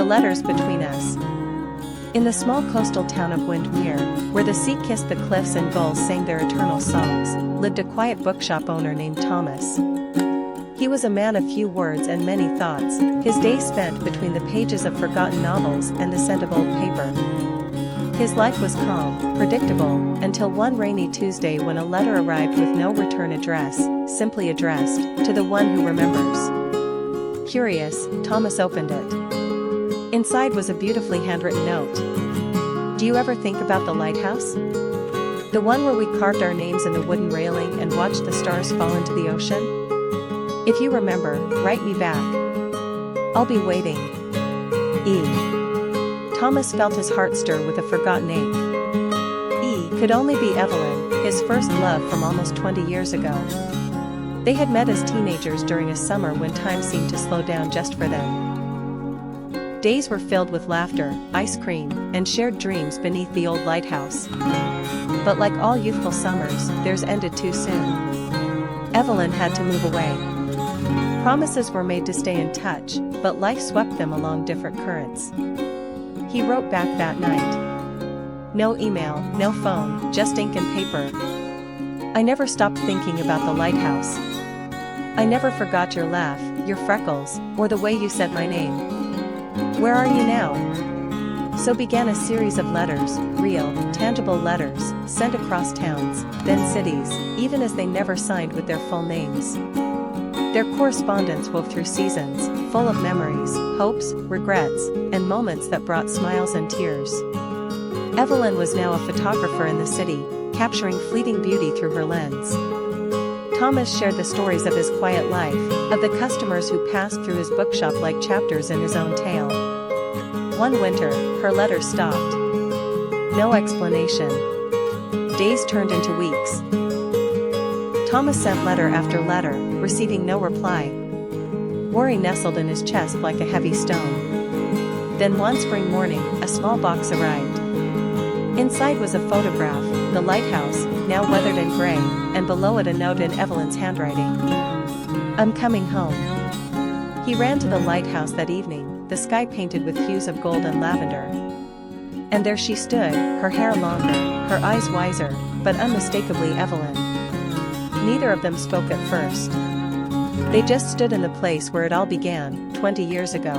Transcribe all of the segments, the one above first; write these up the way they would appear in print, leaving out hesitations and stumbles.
letters between us. In the small coastal town of Windmere, where the sea kissed the cliffs and gulls sang their eternal songs, lived a quiet bookshop owner named Thomas. He was a man of few words and many thoughts, his days spent between the pages of forgotten novels and the scent of old paper. His life was calm, predictable, until one rainy Tuesday when a letter arrived with no return address, simply addressed, to the one who remembers. Curious, Thomas opened it. Inside was a beautifully handwritten note. Do you ever think about the lighthouse? The one where we carved our names in the wooden railing and watched the stars fall into the ocean? If you remember, write me back. I'll be waiting. E. Thomas felt his heart stir with a forgotten ache. E. could only be Evelyn, his first love from almost 20 years ago. They had met as teenagers during a summer when time seemed to slow down just for them. Days were filled with laughter, ice cream, and shared dreams beneath the old lighthouse. But like all youthful summers, theirs ended too soon. Evelyn had to move away. Promises were made to stay in touch, but life swept them along different currents. He wrote back that night. No email, no phone, just ink and paper. I never stopped thinking about the lighthouse. I never forgot your laugh, your freckles, or the way you said my name. Where are you now? So began a series of letters, real, tangible letters, sent across towns, then cities, even as they never signed with their full names. Their correspondence wove through seasons, full of memories, hopes, regrets, and moments that brought smiles and tears. Evelyn was now a photographer in the city, capturing fleeting beauty through her lens. Thomas shared the stories of his quiet life, of the customers who passed through his bookshop like chapters in his own tale. One winter, her letters stopped. No explanation. Days turned into weeks. Thomas sent letter after letter, receiving no reply. Worry nestled in his chest like a heavy stone. Then one spring morning, a small box arrived. Inside was a photograph, the lighthouse, now weathered and gray, and below it a note in Evelyn's handwriting. I'm coming home. He ran to the lighthouse that evening, the sky painted with hues of gold and lavender. And there she stood, her hair longer, her eyes wiser, but unmistakably Evelyn. Neither of them spoke at first. They just stood in the place where it all began, 20 years ago.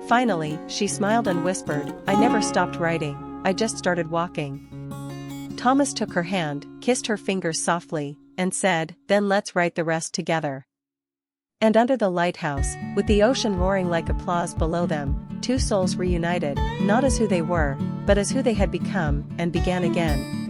Finally, she smiled and whispered, I never stopped writing, I just started walking. Thomas took her hand, kissed her fingers softly, and said, then let's write the rest together. And under the lighthouse, with the ocean roaring like applause below them, two souls reunited, not as who they were, but as who they had become, and began again.